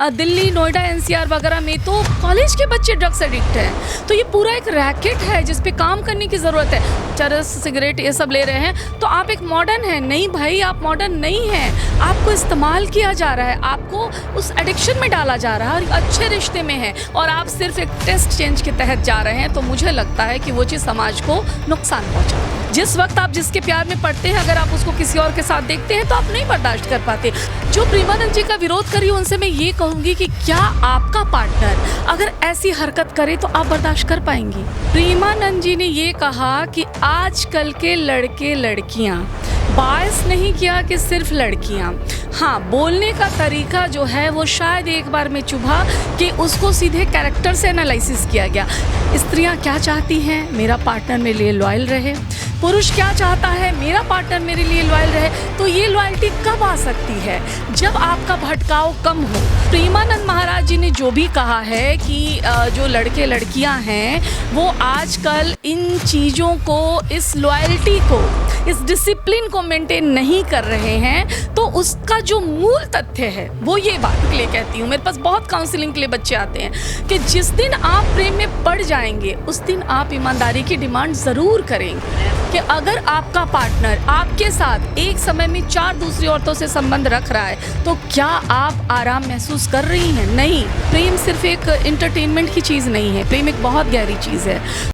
Delhi, Noida, NCR वगैरह में तो कॉलेज के बच्चे ड्रग्स एडिक्ट हैं। तो ये पूरा एक रैकेट है जिस पे काम करने की ज़रूरत है। चरस, सिगरेट ये सब ले रहे हैं तो आप एक मॉडर्न हैं। नहीं भाई, आप मॉडर्न नहीं हैं। आपको इस्तेमाल किया जा रहा है, आपको उस एडिक्शन में डाला जा रहा है और एक अच्छे रिश्ते में है और आप सिर्फ एक टेस्ट चेंज के तहत जा रहे हैं। तो मुझे लगता है कि वो चीज़ समाज को नुकसान पहुँचाती है। जिस वक्त आप जिसके प्यार में पड़ते हैं, अगर आप उसको किसी और के साथ देखते हैं तो आप नहीं बर्दाश्त कर पाते। जो प्रेमानंद जी का विरोध करी उनसे मैं ये कहूँगी कि क्या आपका पार्टनर अगर ऐसी हरकत करे तो आप बर्दाश्त कर पाएंगी? प्रेमानंद जी ने ये कहा कि आजकल के लड़के लड़कियाँ, बायस नहीं किया कि सिर्फ लड़कियाँ, हाँ बोलने का तरीका जो है वो शायद एक बार में चुभा कि उसको सीधे कैरेक्टर से एनालिसिस किया गया। स्त्रियाँ क्या चाहती हैं? मेरा पार्टनर मेरे लिए लॉयल रहे। पुरुष क्या चाहता है? मेरा पार्टनर मेरे लिए लॉयल रहे। तो ये लॉयल्टी कब आ सकती है? जब आपका भटकाव कम हो। प्रेमानंद महाराज जी ने जो भी कहा है कि जो लड़के लड़कियां हैं वो आजकल इन चीज़ों को, इस लॉयल्टी को, इस डिसिप्लिन को मेंटेन नहीं कर रहे हैं, तो उसका जो मूल तथ्य है वो ये बात के लिए कहती हूँ। मेरे पास बहुत काउंसलिंग के लिए बच्चे आते हैं कि जिस दिन आप प्रेम में पड़ जाएंगे उस दिन आप ईमानदारी की डिमांड ज़रूर करेंगे कि अगर आपका पार्टनर आपके साथ एक समय में 4 दूसरी औरतों से संबंध रख रहा है तो क्या आप आराम महसूस कर रही हैं? नहीं। प्रेम सिर्फ एक एंटरटेनमेंट की चीज़ नहीं है, प्रेम एक बहुत गहरी चीज़ है।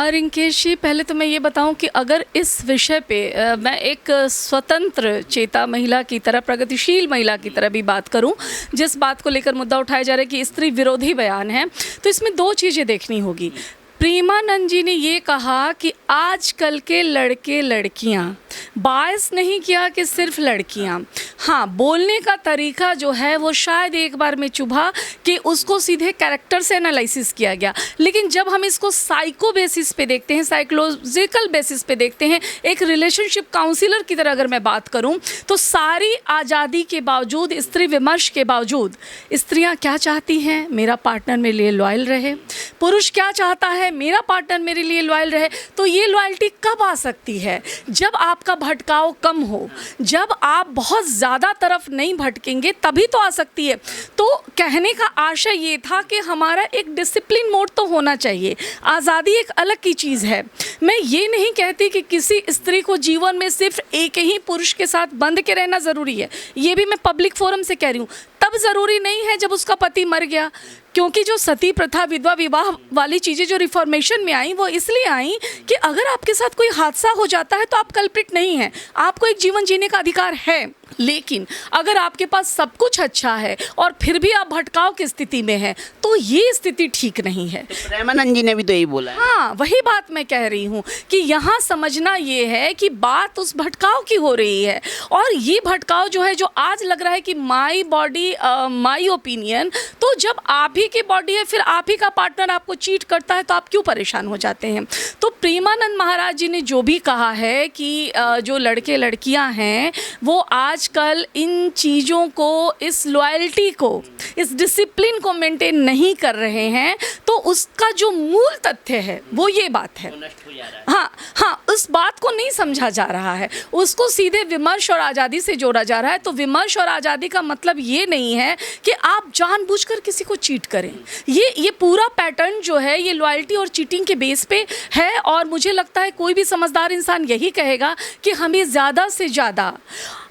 रिंकेश जी, पहले तो मैं ये बताऊं कि अगर इस विषय पे मैं एक स्वतंत्र चेता महिला की तरह, प्रगतिशील महिला की तरह भी बात करूं, जिस बात को लेकर मुद्दा उठाया जा रहा है कि स्त्री विरोधी बयान है, तो इसमें 2 चीज़ें देखनी होगी। प्रेमानंद जी ने ये कहा कि आजकल के लड़के लड़कियां, बायस नहीं किया कि सिर्फ लड़कियां, हाँ बोलने का तरीका जो है वो शायद एक बार में चुभा कि उसको सीधे कैरेक्टर से एनालिसिस किया गया। लेकिन जब हम इसको साइको बेसिस पे देखते हैं, साइकोलॉजिकल बेसिस पे देखते हैं, एक रिलेशनशिप काउंसलर की तरह अगर मैं बात करूं, तो सारी आज़ादी के बावजूद, स्त्री विमर्श के बावजूद, स्त्रियां क्या चाहती हैं? मेरा पार्टनर मेरे लिए लॉयल रहे। पुरुष क्या चाहता है? मेरा पार्टनर मेरे लिए लॉयल रहे। तो ये लॉयल्टी कब आ सकती है? जब आपका भटकाव कम हो, जब आप बहुत ज़्यादा तरफ नहीं भटकेंगे, तभी तो आ सकती है। तो कहने का आशय ये था कि हमारा एक डिसिप्लिन मोड तो होना चाहिए। आज़ादी एक अलग की चीज़ है। मैं ये नहीं कहती कि किसी स्त्री को जीवन में सिर्फ एक ही पुरुष के साथ बंध के रहना ज़रूरी है। ये भी मैं पब्लिक फोरम से कह रही हूँ। तब ज़रूरी नहीं है जब उसका पति मर गया, क्योंकि जो सती प्रथा, विधवा विवाह वाली चीज़ें जो रिफॉर्मेशन में आई वो इसलिए आई कि अगर आपके साथ कोई हादसा हो जाता है तो आप कल्प्रिट नहीं हैं, आपको एक जीवन जीने का अधिकार है। लेकिन अगर आपके पास सब कुछ अच्छा है और फिर भी आप भटकाव की स्थिति में हैं तो ये स्थिति ठीक नहीं है। तो प्रेमानंद जी ने भी तो यही बोला है। हाँ, वही बात मैं कह रही हूँ कि यहाँ समझना ये है कि बात उस भटकाव की हो रही है और ये भटकाव जो है, जो आज लग रहा है कि माई बॉडी माई ओपिनियन, तो जब आप ही की बॉडी है, फिर आप ही का पार्टनर आपको चीट करता है तो आप क्यों परेशान हो जाते हैं? तो प्रेमानंद महाराज जी ने जो भी कहा है कि जो लड़के लड़कियां हैं वो आजकल इन चीज़ों को, इस लॉयल्टी को, इस डिसिप्लिन को मेंटेन नहीं कर रहे हैं, तो उसका जो मूल तथ्य है वो ये बात है। नष्ट हो जा रहा है। हाँ, उस बात को नहीं समझा जा रहा है, उसको सीधे विमर्श और आज़ादी से जोड़ा जा रहा है। तो विमर्श और आज़ादी का मतलब ये नहीं है कि आप जानबूझकर किसी को चीट करें। ये पूरा पैटर्न जो है ये लॉयल्टी और चीटिंग के बेस पे है और मुझे लगता है कोई भी समझदार इंसान यही कहेगा कि हमें ज़्यादा से ज़्यादा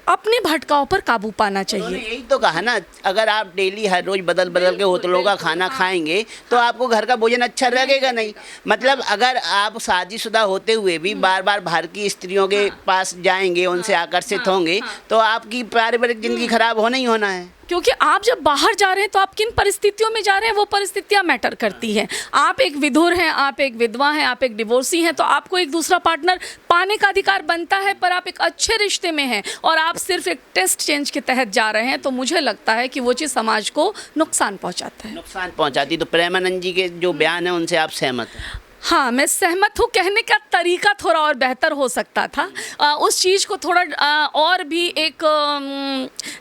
अपने भटकाव पर काबू पाना चाहिए। यही तो कहा ना, अगर आप डेली हर रोज बदल बदल के होटलों का खाना खाएंगे तो आपको घर का भोजन अच्छा लगेगा नहीं। मतलब अगर आप शादीशुदा होते हुए भी बार बार बाहर की स्त्रियों के पास जाएंगे, उनसे आकर्षित होंगे, तो आपकी पारिवारिक जिंदगी खराब होना ही होना है। क्योंकि आप जब बाहर जा रहे हैं तो आप किन परिस्थितियों में जा रहे हैं वो परिस्थितियां मैटर करती हैं। आप एक विधुर हैं, आप एक विधवा हैं, आप एक डिवोर्सी हैं, तो आपको एक दूसरा पार्टनर पाने का अधिकार बनता है, पर आप एक अच्छे रिश्ते में हैं और आप सिर्फ एक टेस्ट चेंज के तहत जा रहे हैं, तो मुझे लगता है कि वो चीज़ समाज को नुकसान पहुँचाता है। नुकसान पहुँचाती। तो प्रेमानंद जी के जो बयान है उनसे आप सहमत हैं? हाँ, मैं सहमत हूँ। कहने का तरीका थोड़ा और बेहतर हो सकता था। उस चीज़ को थोड़ा और भी एक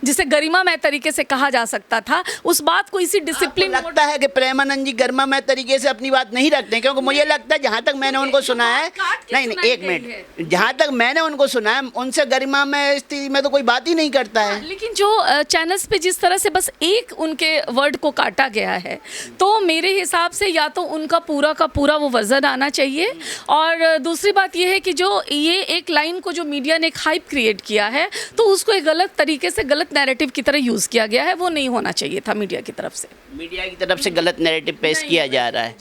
जिसे गरिमामय तरीके से कहा जा सकता था। उस बात को इसी डिसिप्लिन लगता है कि प्रेमानंद जी गरिमामय तरीके से अपनी बात नहीं रखते हैं, क्योंकि मुझे लगता है जहाँ तक मैंने उनको सुना है, नहीं एक मिनट, जहाँ तक मैंने उनको सुना है उनसे गरिमामय स्थिति में तो कोई बात ही नहीं करता है। लेकिन जो चैनल्स पे जिस तरह से बस एक उनके वर्ड को काटा गया है, तो मेरे हिसाब से या तो उनका पूरा का पूरा वो वर्जन आना चाहिए, और दूसरी बात ये है कि जो ये एक लाइन को जो मीडिया ने एक हाइप क्रिएट किया है, तो उसको एक गलत तरीके से गलत नैरेटिव की तरह यूज़ किया गया है। वो नहीं होना चाहिए था मीडिया की तरफ से। मीडिया की तरफ से गलत नैरेटिव पेश किया जा रहा है।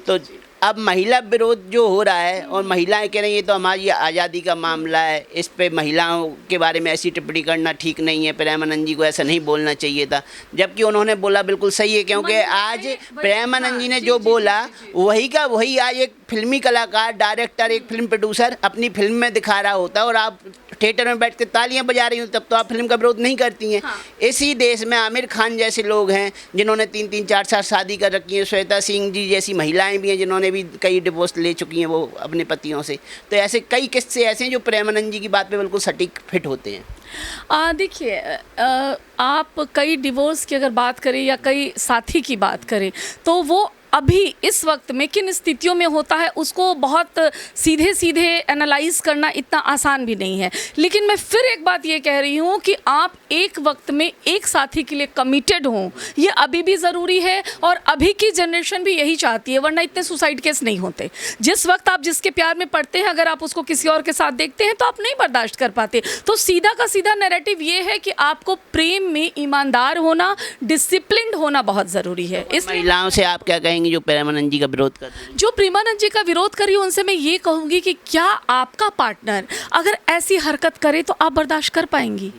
तो अब महिला विरोध जो हो रहा है और महिलाएं कह रही हैं ये तो हमारी आज़ादी का मामला है, इस पे महिलाओं के बारे में ऐसी टिप्पणी करना ठीक नहीं है, प्रेमानंद जी को ऐसा नहीं बोलना चाहिए था, जबकि उन्होंने बोला बिल्कुल सही है, क्योंकि आज प्रेमानंद जी ने जो बोला वही का वही आज एक फिल्मी कलाकार, डायरेक्टर, एक फिल्म प्रोड्यूसर अपनी फिल्म में दिखा रहा होता है, और आप थिएटर में बैठ के तालियां बजा रही हो, तब तो आप फिल्म का विरोध नहीं करती हैं। हाँ। इसी देश में आमिर खान जैसे लोग हैं जिन्होंने 3-3, 4-4 शादी कर रखी है, श्वेता सिंह जी जैसी महिलाएं भी हैं जिन्होंने भी कई डिवोर्स ले चुकी हैं वो अपने पतियों से। तो ऐसे कई किस्से ऐसे हैं जो प्रेमानंद जी की बात पे बिल्कुल सटीक फिट होते हैं। देखिए, आप कई डिवोर्स की अगर बात करें या कई साथी की बात करें, तो वो अभी इस वक्त में किन स्थितियों में होता है उसको बहुत सीधे सीधे एनालाइज करना इतना आसान भी नहीं है। लेकिन मैं फिर एक बात ये कह रही हूँ कि आप एक वक्त में एक साथी के लिए कमिटेड हों, ये अभी भी ज़रूरी है, और अभी की जनरेशन भी यही चाहती है, वरना इतने सुसाइड केस नहीं होते। जिस वक्त आप जिसके प्यार में पड़ते हैं, अगर आप उसको किसी और के साथ देखते हैं तो आप नहीं बर्दाश्त कर पाते। तो सीधा का सीधा नैरेटिव ये है कि आपको प्रेम में ईमानदार होना, डिसिप्लिन्ड होना बहुत ज़रूरी है। इस महिलाओं से आप क्या कहेंगे जो प्रेमानंद जी का विरोध कर रही हैं? जो प्रेमानंद जी का विरोध कर रही हूँ उनसे मैं ये कहूँगी कि क्या आपका पार्टनर अगर ऐसी हरकत करे तो आप बर्दाश्त कर पाएंगी?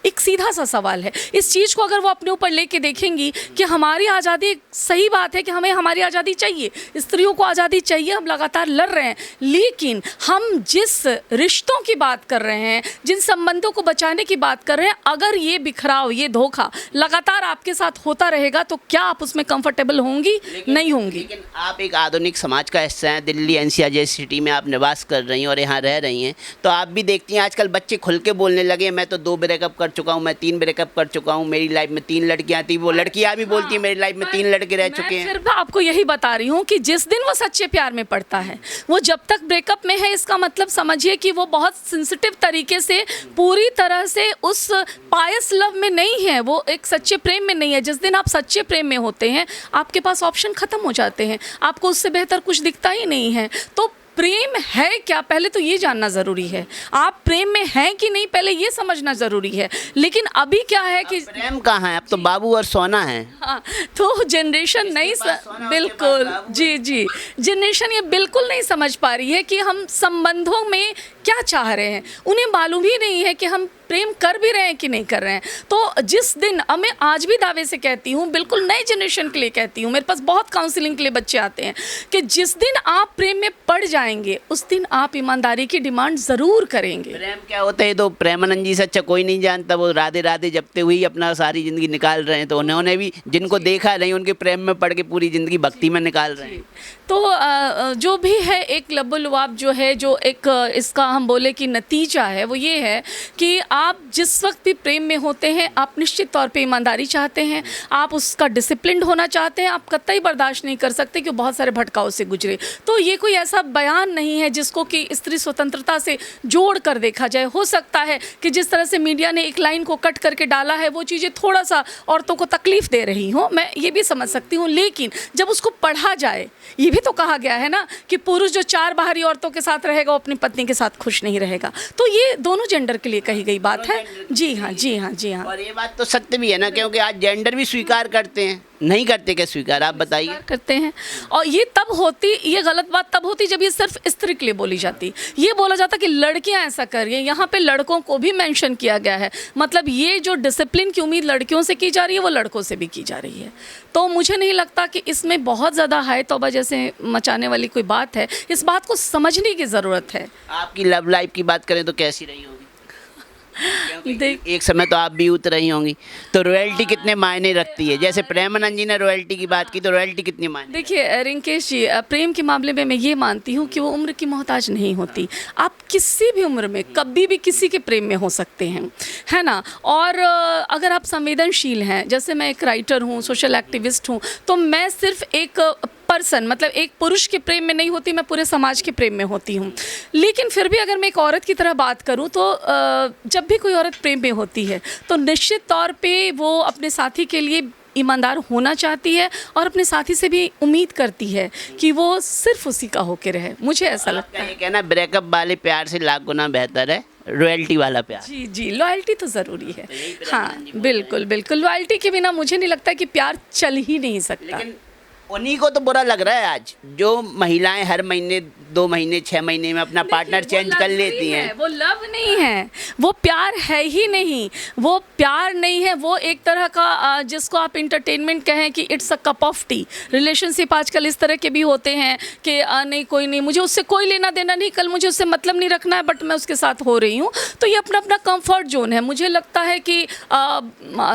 एक सीधा सा सवाल है। इस चीज़ को अगर वो अपने ऊपर लेके देखेंगी कि हमारी आज़ादी, सही बात है कि हमें हमारी आज़ादी चाहिए, स्त्रियों को आज़ादी चाहिए, हम लगातार लड़ रहे हैं, लेकिन हम जिस रिश्तों की बात कर रहे हैं, जिन संबंधों को बचाने की बात कर रहे हैं, अगर ये बिखराव, ये धोखा लगातार आपके साथ होता रहेगा तो क्या आप उसमें कंफर्टेबल होंगी? नहीं होंगी। लेकिन आप एक आधुनिक समाज का हिस्सा हैं, दिल्ली एनसीआर जैसी सिटी में आप निवास कर रही हैं और यहाँ रह रही हैं, तो आप भी देखती हैं आजकल बच्चे खुल के बोलने लगे, मैं तो 2 ब्रेकअप कर चुका हूँ, मैं 3 ब्रेकअप कर चुका हूँ, मेरी लाइफ में 3 लड़कियाँ थी। वो लड़कियाँ भी बोलती हैं मेरी लाइफ में 3 लड़के रह चुके हैं। फिर आपको यही बता रही हूँ कि जिस दिन वो सच्चे प्यार में पड़ता है, वो जब तक ब्रेकअप में है, इसका मतलब समझिए कि वो बहुत सेंसिटिव तरीके से, पूरी तरह से उस पायस लव में नहीं है, वो एक सच्चे प्रेम में नहीं है। जिस दिन आप सच्चे प्रेम में होते हैं, आपके पास ऑप्शन ख़त्म हो जाते हैं, आपको उससे बेहतर कुछ दिखता ही नहीं है। तो प्रेम है क्या, पहले तो ये जानना ज़रूरी है। आप प्रेम में हैं कि नहीं, पहले ये समझना ज़रूरी है। लेकिन अभी क्या है कि प्रेम कहाँ है, अब तो बाबू और सोना है। हाँ, तो जनरेशन नहीं बिल्कुल, जी, जनरेशन ये बिल्कुल नहीं समझ पा रही है कि हम संबंधों में क्या चाह रहे हैं। उन्हें मालूम ही नहीं है कि हम प्रेम कर भी रहे हैं कि नहीं कर रहे हैं। तो जिस दिन, मैं आज भी दावे से कहती हूँ, बिल्कुल नई जनरेशन के लिए कहती हूँ, मेरे पास बहुत काउंसलिंग के लिए बच्चे आते हैं, कि जिस दिन आप प्रेम में पड़ जाएंगे उस दिन आप ईमानदारी की डिमांड ज़रूर करेंगे। प्रेम क्या होता है तो प्रेमानंद जी से अच्छा कोई नहीं जानता। वो राधे राधे जपते हुए ही अपना सारी ज़िंदगी निकाल रहे हैं, तो उन्होंने भी, जिनको देखा नहीं, उनके प्रेम में पड़ के पूरी ज़िंदगी भक्ति में निकाल रहे हैं। तो जो भी है, एक लबोलुआब जो है, जो एक इसका हम बोले कि नतीजा है, वो ये है कि आप जिस वक्त भी प्रेम में होते हैं, आप निश्चित तौर पे ईमानदारी चाहते हैं, आप उसका डिसिप्लिन्ड होना चाहते हैं, आप कतई बर्दाश्त नहीं कर सकते कि बहुत सारे भटकाव से गुजरे। तो ये कोई ऐसा बयान नहीं है जिसको कि स्त्री स्वतंत्रता से जोड़ कर देखा जाए। हो सकता है कि जिस तरह से मीडिया ने एक लाइन को कट करके डाला है, वो चीज़ें थोड़ा सा औरतों को तकलीफ़ दे रही हों, मैं ये भी समझ सकती हूँ, लेकिन जब उसको पढ़ा जाए, ये भी तो कहा गया है ना कि पुरुष जो 4 बाहरी औरतों के साथ रहेगा वो अपनी पत्नी के साथ खुश नहीं रहेगा। तो ये दोनों जेंडर के लिए कही गई बात है। जी हाँ। और ये बात तो सत्य भी है ना, क्योंकि आज जेंडर भी स्वीकार करते हैं, नहीं करते क्या स्वीकार, आप बताइए? करते हैं। और ये तब होती, ये गलत बात तब होती जब ये सिर्फ स्त्री के लिए बोली जाती। ये बोला जाता कि लड़कियां ऐसा कर रही हैं, यहाँ पे लड़कों को भी मेंशन किया गया है। मतलब ये जो डिसिप्लिन की उम्मीद लड़कियों से की जा रही है, वो लड़कों से भी की जा रही है। तो मुझे नहीं लगता कि इसमें बहुत ज़्यादा हाय तौबा जैसे मचाने वाली कोई बात है। इस बात को समझने की ज़रूरत है। आपकी लव लाइफ की बात करें तो कैसी रही होगी? देख एक समय तो आप भी उतर रही होंगी, तो रॉयल्टी कितने मायने रखती है? जैसे प्रेमानंद जी ने रॉयल्टी की बात की, तो रॉयल्टी कितनी मायने? देखिए रिंकेश जी, प्रेम के मामले में मैं ये मानती हूँ कि वो उम्र की मोहताज नहीं होती। आप किसी भी उम्र में कभी भी किसी के प्रेम में हो सकते हैं, है ना। और अगर आप संवेदनशील हैं, जैसे मैं एक राइटर हूँ, सोशल एक्टिविस्ट हूँ, तो मैं सिर्फ एक पर्सन मतलब एक पुरुष के प्रेम में नहीं होती, मैं पूरे समाज के प्रेम में होती हूँ। लेकिन फिर भी अगर मैं एक औरत की तरह बात करूँ तो जब भी कोई औरत प्रेम में होती है तो निश्चित तौर पे वो अपने साथी के लिए ईमानदार होना चाहती है और अपने साथी से भी उम्मीद करती है कि वो सिर्फ उसी का होके रहे। मुझे ऐसा लगता है। ये कहना ब्रेकअप वाले प्यार से लाख गुना बेहतर है रॉयल्टी वाला प्यार। जी जी, लॉयल्टी तो ज़रूरी है। हाँ बिल्कुल बिल्कुल, लॉयल्टी के बिना मुझे नहीं लगता कि प्यार चल ही नहीं सकता। लेकिन उन्हीं को तो बुरा लग रहा है आज, जो महिलाएं हर महीने 2 महीने 6 महीने में अपना पार्टनर चेंज कर लेती हैं। वो लव नहीं है, वो प्यार है ही नहीं, वो प्यार नहीं है, वो एक तरह का जिसको आप इंटरटेनमेंट कहें कि it's a cup of T. Relationship आजकल इस तरह के भी होते हैं कि नहीं कोई नहीं, मुझे उससे कोई लेना देना नहीं, कल मुझे उससे मतलब नहीं रखना है, बट मैं उसके साथ हो रही हूँ। तो ये अपना अपना कंफर्ट जोन है। मुझे लगता है कि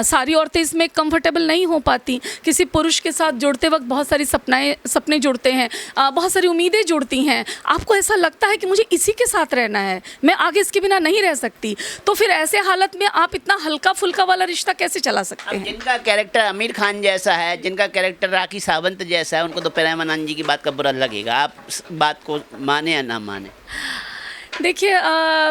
सारी औरतें इसमें कंफर्टेबल नहीं हो पाती। किसी पुरुष के साथ जुड़ते वक्त बहुत सारी सपने जुड़ते हैं, बहुत सारी उम्मीदें जुड़ती हैं। आपको ऐसा लगता है कि मुझे इसी के साथ रहना है, मैं आगे इसके बिना नहीं रह सकती। तो फिर ऐसे हालत में आप इतना हल्का फुल्का वाला रिश्ता कैसे चला सकते हैं? जिनका कैरेक्टर आमिर खान जैसा है, जिनका कैरेक्टर राखी सावंत जैसा है, उनको तो प्रेमानंद जी की बात का बुरा लगेगा। आप इस बात को माने या ना माने? देखिए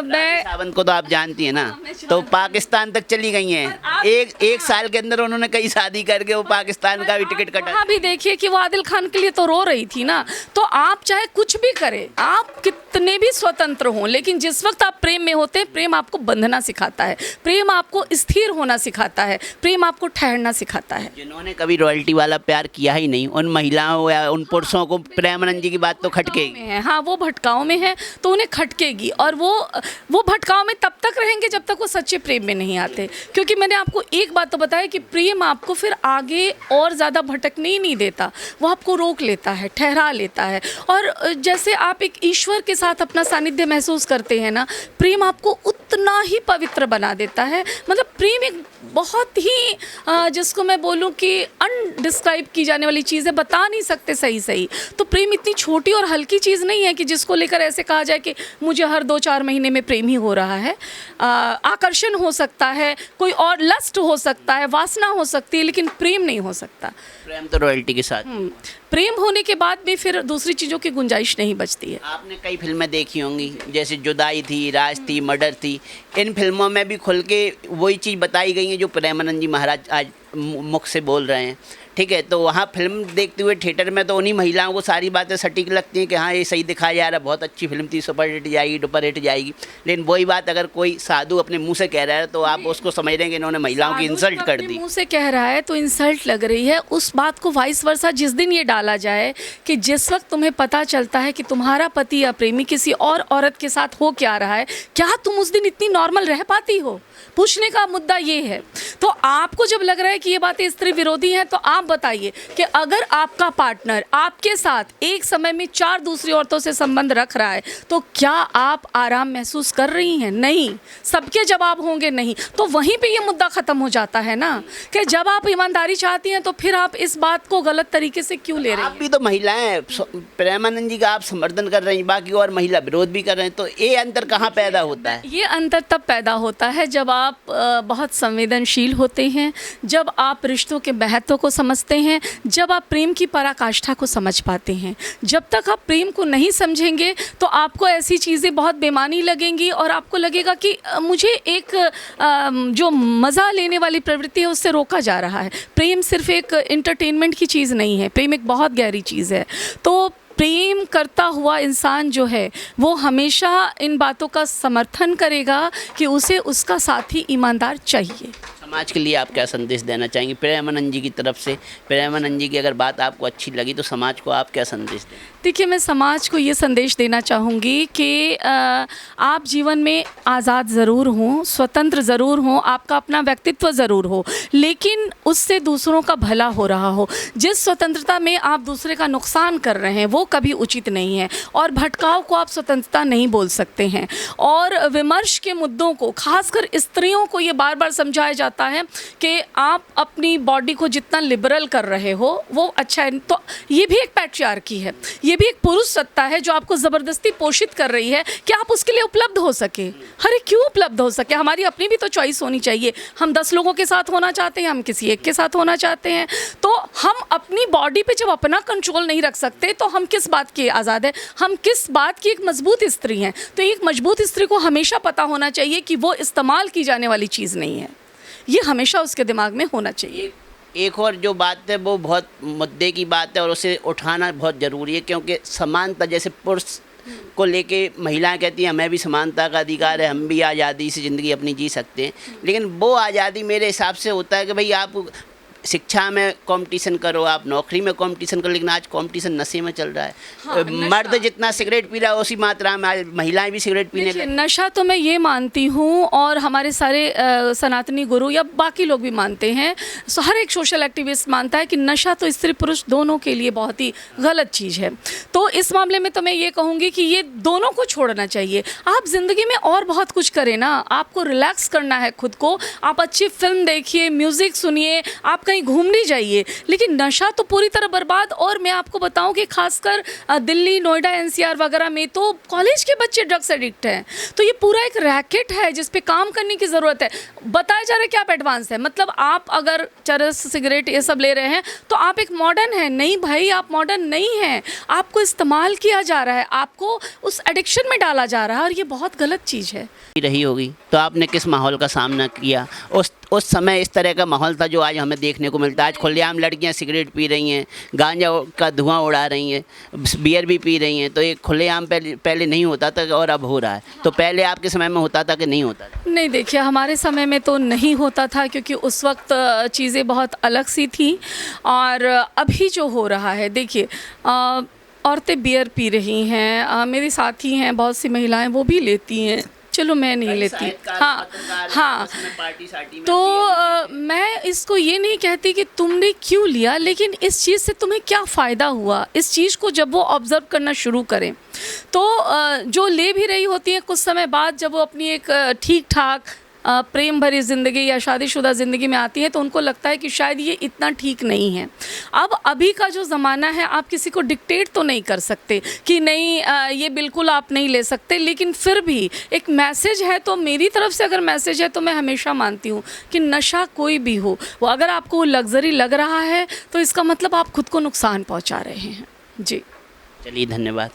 मैं सावंत को तो आप जानती हैं ना, तो पाकिस्तान तक चली गई हैं। एक साल के अंदर उन्होंने कई शादी करके वो पाकिस्तान का भी टिकट कटा। वहाँ भी देखिए कि वो आदिल खान के लिए तो रो रही थी ना। तो आप चाहे कुछ भी करें, आप कितने भी स्वतंत्र हों, लेकिन जिस वक्त आप प्रेम में होते हैं, प्रेम आपको बंधना सिखाता है, प्रेम आपको स्थिर होना सिखाता है, प्रेम आपको ठहरना सिखाता है। जिन्होंने कभी रॉयल्टी वाला प्यार किया ही नहीं, उन महिलाओं या उन पुरुषों को प्रेमानंद जी की बात तो खटकेगी। हाँ, वो भटकाव में है तो उन्हें खटकेगी, और वो भटकाव में तब तक रहेंगे जब तक वो सच्चे प्रेम में नहीं आते। क्योंकि मैंने आपको एक बात तो बताया कि प्रेम आपको फिर आगे और ज़्यादा भटकने ही नहीं देता, वो आपको रोक लेता है, ठहरा लेता है। और जैसे आप एक ईश्वर के साथ अपना सानिध्य महसूस करते हैं ना, प्रेम आपको उतना ही पवित्र बना देता है। मतलब प्रेम एक बहुत ही जिसको मैं बोलूँ कि अनडिस्क्राइब की जाने वाली चीज़ है, बता नहीं सकते सही। तो प्रेम इतनी छोटी और हल्की चीज़ नहीं है कि जिसको लेकर ऐसे कहा जाए कि मुझे हर 2-4 महीने में प्रेम ही हो रहा है। आकर्षण हो सकता है, कोई और लस्ट हो सकता है, वासना हो सकती है, लेकिन प्रेम नहीं हो सकता। प्रेम तो रॉयल्टी के साथ। प्रेम होने के बाद भी फिर दूसरी चीज़ों की गुंजाइश नहीं बचती है। आपने कई फिल्में देखी होंगी, जैसे जुदाई थी, राज थी, मर्डर थी। इन फिल्मों में भी खुल के वही चीज़ बताई गई है जो प्रेमानंद जी महाराज आज मुख से बोल रहे हैं। ठीक है, तो वहाँ फिल्म देखते हुए थिएटर में तो उन्हीं महिलाओं को सारी बातें सटीक लगती हैं कि हाँ ये सही दिखाया जा रहा है, बहुत अच्छी फिल्म थी, सुपर हिट जाएगी, डुपर हिट जाएगी। लेकिन वही बात अगर कोई साधु अपने मुंह से कह रहा है तो आप उसको समझ रहे हैं कि इन्होंने महिलाओं की इंसल्ट कर दी। मुंह से कह रहा है तो इंसल्ट लग रही है। उस बात को वाइस वर्सा जिस दिन ये डाला जाए कि जिस वक्त तुम्हें पता चलता है कि तुम्हारा पति या प्रेमी किसी और औरत के साथ हो क्या रहा है, क्या तुम उस दिन इतनी नॉर्मल रह पाती हो? पूछने का मुद्दा ये है। तो आपको जब लग रहा है कि ये बातें स्त्री विरोधी हैं, तो आप बताइए कि अगर आपका पार्टनर आपके साथ एक समय में 4 दूसरी औरतों से संबंध रख रहा है, तो क्या आप आराम महसूस कर रही हैं? नहीं। सबके जवाब होंगे नहीं। तो वहीं पे ये मुद्दा ख़त्म हो जाता है ना कि जब आप ईमानदारी चाहती हैं तो फिर आप इस बात को गलत तरीके से क्यों ले रही हैं? आप भी तो महिलाएं, प्रेमानंद जी का आप समर्थन कर रही हैं, बाकी और महिला विरोध भी कर रहे हैं, तो ये अंतर कहाँ पैदा होता है? ये अंतर तब पैदा होता है जब आप बहुत संवेदनशील होते हैं, जब आप रिश्तों के महत्व को समझते हैं, जब आप प्रेम की पराकाष्ठा को समझ पाते हैं। जब तक आप प्रेम को नहीं समझेंगे तो आपको ऐसी चीज़ें बहुत बेमानी लगेंगी और आपको लगेगा कि मुझे एक जो मज़ा लेने वाली प्रवृत्ति है उससे रोका जा रहा है। प्रेम सिर्फ एक इंटरटेनमेंट की चीज़ नहीं है, प्रेम एक बहुत गहरी चीज़ है। तो प्रेम करता हुआ इंसान जो है वो हमेशा इन बातों का समर्थन करेगा कि उसे उसका साथी ईमानदार चाहिए। समाज के लिए आप क्या संदेश देना चाहेंगे प्रेमानंद जी की तरफ से? प्रेमानंद जी की अगर बात आपको अच्छी लगी तो समाज को आप क्या संदेश दें? देखिए, मैं समाज को ये संदेश देना चाहूँगी कि आप जीवन में आज़ाद ज़रूर हों, स्वतंत्र ज़रूर हों, आपका अपना व्यक्तित्व ज़रूर हो, लेकिन उससे दूसरों का भला हो रहा हो। जिस स्वतंत्रता में आप दूसरे का नुकसान कर रहे हैं वो कभी उचित नहीं है, और भटकाव को आप स्वतंत्रता नहीं बोल सकते हैं। और विमर्श के मुद्दों को, खासकर स्त्रियों को ये बार बार समझाया जाता है कि आप अपनी बॉडी को जितना लिबरल कर रहे हो वो अच्छा है। तो ये भी एक पैट्रियार्की है, ये भी एक पुरुष सत्ता है जो आपको ज़बरदस्ती पोषित कर रही है कि आप उसके लिए उपलब्ध हो सके। अरे क्यों उपलब्ध हो सके? हमारी अपनी भी तो चॉइस होनी चाहिए। हम 10 लोगों के साथ होना चाहते हैं, हम किसी एक के साथ होना चाहते हैं। तो हम अपनी बॉडी पे जब अपना कंट्रोल नहीं रख सकते तो हम किस बात के आज़ाद है? हम किस बात की एक मजबूत स्त्री हैं? तो एक मजबूत स्त्री को हमेशा पता होना चाहिए कि वो इस्तेमाल की जाने वाली चीज़ नहीं है। ये हमेशा उसके दिमाग में होना चाहिए। एक और जो बात है वो बहुत मुद्दे की बात है और उसे उठाना बहुत ज़रूरी है, क्योंकि समानता, जैसे पुरुष को लेके महिलाएं कहती हैं हमें भी समानता का अधिकार है, हम भी आज़ादी से ज़िंदगी अपनी जी सकते हैं, लेकिन वो आज़ादी मेरे हिसाब से होता है कि भाई आप शिक्षा में कंपटीशन करो, आप नौकरी में कंपटीशन करो, लेकिन आज कंपटीशन नशे में चल रहा है। हाँ, मर्द जितना सिगरेट पी रहा है उसी मात्रा में आज महिलाएं भी सिगरेट पीने देखिए, लगी। नशा तो मैं ये मानती हूँ, और हमारे सारे सनातनी गुरु या बाकी लोग भी मानते हैं, हर एक सोशल एक्टिविस्ट मानता है कि नशा तो स्त्री पुरुष दोनों के लिए बहुत ही गलत चीज़ है। तो इस मामले में तो मैं ये कहूँगी कि ये दोनों को छोड़ना चाहिए। आप ज़िंदगी में और बहुत कुछ करें ना, आपको रिलैक्स करना है खुद को, आप अच्छी फिल्म देखिए, म्यूज़िक सुनिए, आप कहीं घूमने जाइए, लेकिन नशा तो पूरी तरह बर्बाद। और मैं आपको बताऊं कि खासकर दिल्ली, नोएडा, एनसीआर वगैरह में तो कॉलेज के बच्चे ड्रग्स एडिक्ट हैं। तो ये पूरा एक रैकेट है जिस पे काम करने की ज़रूरत है। बताया जा रहा है कि आप एडवांस है, मतलब आप अगर चरस, सिगरेट ये सब ले रहे हैं तो आप एक मॉडर्न है। नहीं भाई, आप मॉडर्न नहीं हैं, आपको इस्तेमाल किया जा रहा है, आपको उस एडिक्शन में डाला जा रहा है, और ये बहुत गलत चीज़ है। रही होगी तो आपने किस माहौल का सामना किया? उस समय इस तरह का माहौल था जो आज हमें देखने को मिलता है। आज खुलेआम लड़कियां सिगरेट पी रही हैं, गांजा का धुआं उड़ा रही हैं, बियर भी पी रही हैं। तो ये खुलेआम पहले नहीं होता था और अब हो रहा है। तो पहले आपके समय में होता था कि नहीं होता था? नहीं, देखिए, हमारे समय में तो नहीं होता था, क्योंकि उस वक्त चीज़ें बहुत अलग सी थी। और अभी जो हो रहा है, देखिए, औरतें बियर पी रही हैं, मेरे साथी हैं बहुत सी महिलाएं, वो भी लेती हैं। चलो मैं नहीं लेती। हाँ हाँ, तो मैं इसको ये नहीं कहती कि तुमने क्यों लिया, लेकिन इस चीज़ से तुम्हें क्या फ़ायदा हुआ। इस चीज़ को जब वो ऑब्ज़र्व करना शुरू करें तो जो ले भी रही होती हैं, कुछ समय बाद जब वो अपनी एक ठीक ठाक प्रेम भरी ज़िंदगी या शादीशुदा ज़िंदगी में आती है तो उनको लगता है कि शायद ये इतना ठीक नहीं है। अब अभी का जो ज़माना है, आप किसी को डिक्टेट तो नहीं कर सकते कि नहीं ये बिल्कुल आप नहीं ले सकते, लेकिन फिर भी एक मैसेज है। तो मेरी तरफ से अगर मैसेज है तो मैं हमेशा मानती हूँ कि नशा कोई भी हो, वो अगर आपको वो लग्जरी लग रहा है तो इसका मतलब आप खुद को नुकसान पहुँचा रहे हैं। जी, चलिए, धन्यवाद।